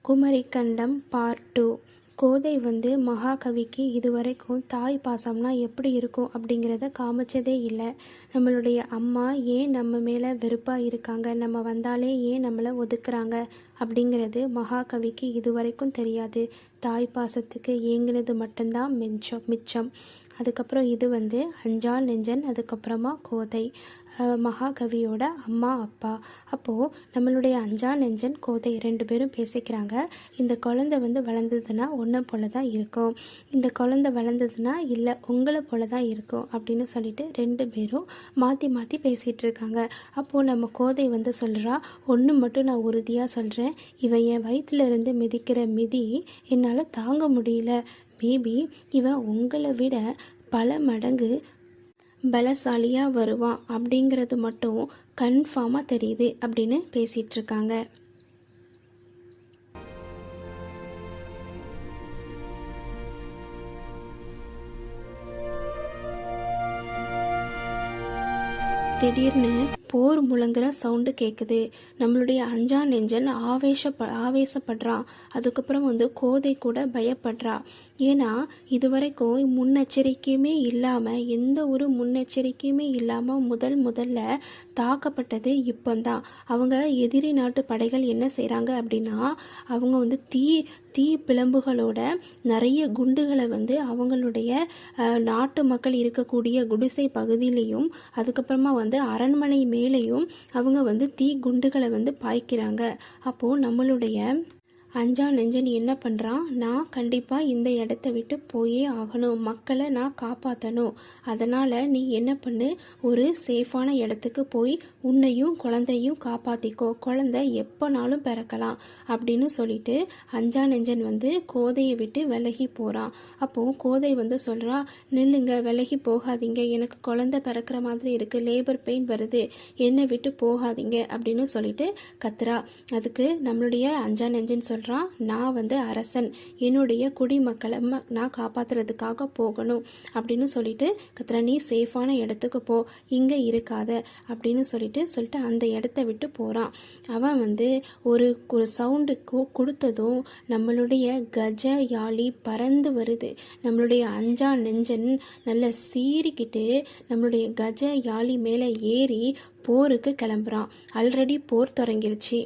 Kumarikandam part 2. கோதை மகாகவிக்கு இதுவரைக்கும் தாய் பாசம்னா எப்படி இருக்கும் அப்படிங்கிறத காமிச்சதே இல்லை. நம்மளுடைய அம்மா ஏன் நம்ம மேலே வெறுப்பாக இருக்காங்க, நம்ம வந்தாலே ஏன் நம்மளை ஒதுக்குறாங்க அப்படிங்கிறது மகாகவிக்கு இதுவரைக்கும் தெரியாது. தாய் பாசத்துக்கு ஏங்கினது மட்டும்தான் மிச்சம். அதுக்கப்புறம் இது அஞ்சால் நெஞ்சன், அதுக்கப்புறமா கோதை, மகாகவியோட அம்மா அப்பா. அப்போது நம்மளுடைய அஞ்சால் நெஞ்சன் கோதை 2 பேரும் பேசிக்கிறாங்க. இந்த குழந்தை வளர்ந்ததுன்னா ஒன்றை போல தான் இருக்கும், இந்த குழந்தை வளர்ந்ததுன்னா இல்லை உங்களை போல தான் இருக்கும் அப்படின்னு சொல்லிட்டு 2 பேரும் மாற்றி மாற்றி பேசிகிட்டு இருக்காங்க. அப்போது நம்ம கோதை சொல்கிறா, ஒன்று மட்டும் நான் உறுதியாக சொல்கிறேன், இவன் என் வயிற்றுலேருந்து மிதிக்கிற மிதி என்னால் தாங்க முடியல. மேபி இவன் உங்களை விட பல மடங்கு பலசாலியாக வருவான் அப்படிங்கிறது மட்டும் கன்ஃபார்மாக தெரியுது அப்படின்னு பேசிகிட்டு இருக்காங்க. திடீர்னு போர் முழங்குற சவுண்டு கேட்குது. நம்மளுடைய அஞ்சான் நெஞ்சன் ஆவேசப்படுறான். அதுக்கப்புறம் கோதை கூட பயப்படுறா. ஏன்னா இதுவரைக்கும் முன்னெச்சரிக்கையுமே இல்லாமல், எந்த ஒரு முன்னெச்சரிக்கையுமே இல்லாமல் முதல்ல தாக்கப்பட்டது இப்போந்தான். அவங்க எதிரி நாட்டு படைகள் என்ன செய்கிறாங்க அப்படின்னா, அவங்க தீ பிளம்புகளோட நிறைய குண்டுகளை அவங்களுடைய நாட்டு மக்கள் இருக்கக்கூடிய குடிசை பகுதியிலையும், அதுக்கப்புறமா அரண்மனை மேலேயும் அவங்க தீ குண்டுகளை பாய்க்கிறாங்க. அப்போது நம்மளுடைய அஞ்சான் நெஞ்சன் என்ன பண்ணுறான், நான் கண்டிப்பாக இந்த இடத்த விட்டு போயே ஆகணும், மக்களை நான் காப்பாற்றணும், அதனால் நீ என்ன பண்ணு, ஒரு சேஃபான இடத்துக்கு போய் உன்னையும் குழந்தையும் காப்பாற்றிக்கோ, குழந்தை எப்போனாலும் பிறக்கலாம் அப்படின்னு சொல்லிட்டு அஞ்சான் நெஞ்சன் கோதையை விட்டு விலகி போகிறான். அப்போது கோதை சொல்கிறா, நில்லுங்க, விலகி போகாதீங்க, எனக்கு குழந்தை பிறக்கிற மாதிரி இருக்குது, லேபர் பெயின் வருது, என்னை விட்டு போகாதீங்க அப்படின்னு சொல்லிட்டு கத்துறா. அதுக்கு நம்மளுடைய அஞ்சான் நெஞ்சன் சொல்கிறா, நான் அரசன், என்னுடைய குடிமக்களை நான் காப்பாற்றுறதுக்காக போகணும் அப்படின்னு சொல்லிட்டு கத்துறா. நீ சேஃபான இடத்துக்கு போ, இங்கே இருக்காத அப்படின்னு சொல்லிட்டு அந்த இடத்த விட்டு போகிறான். அவன் ஒரு சவுண்டு கொடுத்ததும் நம்மளுடைய கஜ யாழி பறந்து வருது. நம்மளுடைய அஞ்சான் நெஞ்சன் நல்ல சீறிக்கிட்டு நம்மளுடைய கஜ யாழி மேலே ஏறி போருக்கு கிளம்புறான். ஆல்ரெடி போர் தொடங்கிருச்சு.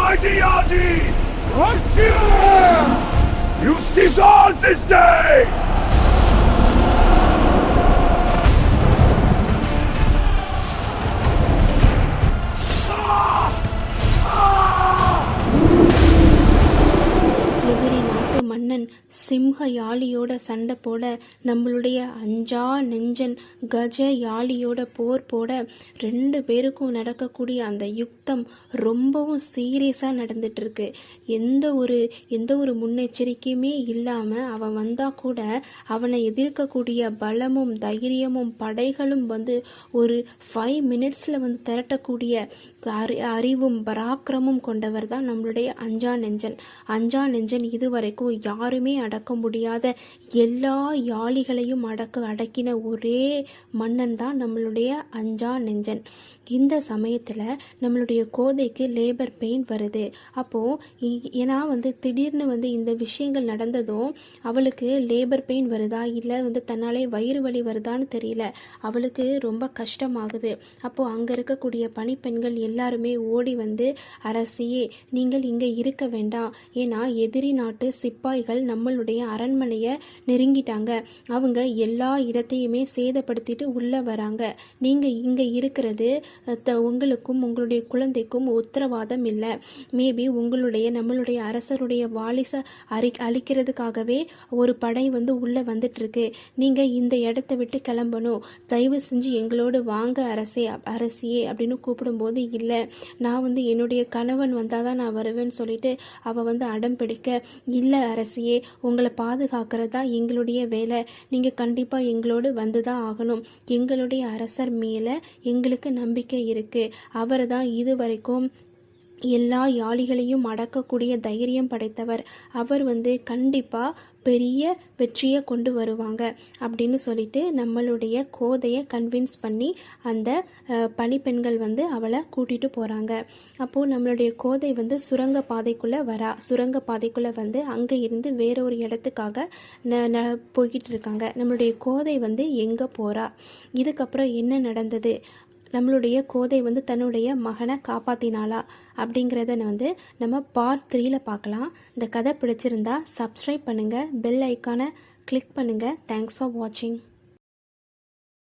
Mighty Yazi! You cease all this day! எதிரி நாட்டு மன்னன் சிம்ஹ யாழியோட சண்டை போட, நம்மளுடைய அஞ்சா நெஞ்சன் கஜ யாழியோட போர் போட, 2 பேருக்கும் நடக்கக்கூடிய அந்த யுத்தம் ரொம்பவும் சீரியஸாக நடந்துட்டு இருக்கு. எந்த ஒரு முன்னெச்சரிக்கையுமே இல்லாமல் அவன் வந்தால் கூட அவனை எதிர்க்கக்கூடிய பலமும் தைரியமும் படைகளும் ஒரு 5 மினிட்ஸில் திரட்டக்கூடிய அறிவும் பராக்கிரமும் கொண்டவர் தான் நம்மளுடைய அஞ்சான் நெஞ்சன். இதுவரைக்கும் யாருமே அடக்க முடியாத எல்லா யாளிகளையும் அடக்கின ஒரே மன்னன் தான் நம்மளுடைய அஞ்சான் நெஞ்சன். இந்த சமயத்தில் நம்மளுடைய கோதைக்கு லேபர் பெயின் வருது. அப்போது ஏன்னா திடீர்னு இந்த விஷயங்கள் நடந்ததும் அவளுக்கு லேபர் பெயின் வருதா இல்லை தன்னாலே வயிறு வலி வருதான்னு தெரியல, அவளுக்கு ரொம்ப கஷ்டமாகுது. அப்போது அங்கே இருக்கக்கூடிய பணிப்பெண்கள் எல்லாருமே ஓடி அரசியே, நீங்கள் இங்கே இருக்க வேண்டாம், ஏன்னா எதிரி நாட்டு சிப்பாய்கள் நம்மளுடைய அரண்மனையை நெருங்கிட்டாங்க, அவங்க எல்லா இடத்தையுமே சேதப்படுத்திட்டு உள்ளே வராங்க, நீங்கள் இங்கே இருக்கிறது உங்களுக்கும் உங்களுடைய குழந்தைக்கும் உத்தரவாதம் இல்லை. மேபி நம்மளுடைய அரசருடைய வாலிசை அழிக்கிறதுக்காகவே ஒரு படை உள்ளே வந்துட்டுருக்கு, நீங்கள் இந்த இடத்த விட்டு கிளம்பணும், தயவு செஞ்சு எங்களோடு வாங்க அரசியே அப்படின்னு கூப்பிடும்போது, இல்லை நான் என்னுடைய கணவன் வந்தால் தான் நான் வருவேன்னு சொல்லிட்டு அவள் அடம் பிடிக்க, இல்லை அரசியே, உங்களை பாதுகாக்கிறது தான் எங்களுடைய வேலை, நீங்கள் கண்டிப்பாக எங்களோடு வந்து தான் ஆகணும், எங்களுடைய அரசர் மேலே எங்களுக்கு நம்பிக்கை இருக்குது, அவர் தான் இது வரைக்கும் எல்லா யாளிகளையும் அடக்கக்கூடிய தைரியம் படைத்தவர். அவர் கண்டிப்பாக பெரிய வெற்றியை கொண்டு வருவாங்க அப்படின்னு சொல்லிட்டு நம்மளுடைய கோதையை கன்வின்ஸ் பண்ணி அந்த பணிப்பெண்கள் அவளை கூட்டிகிட்டு போகிறாங்க. அப்போது நம்மளுடைய கோதை சுரங்க பாதைக்குள்ளே வரா. சுரங்க பாதைக்குள்ளே அங்கே இருந்து வேற ஒரு இடத்துக்காக போய்கிட்டு இருக்காங்க. நம்மளுடைய கோதை எங்கே போகிறா, இதுக்கப்புறம் என்ன நடந்தது, நம்மளுடைய கோதை தன்னுடைய மகனை காப்பாற்றினாளா அப்படிங்கிறத நம்ம பார்ட் 3ல் பார்க்கலாம். இந்த கதை பிடிச்சிருந்தா சப்ஸ்கிரைப் பண்ணுங்கள், பெல் ஐக்கானை கிளிக் பண்ணுங்கள். தேங்க்ஸ் ஃபார் வாட்சிங்.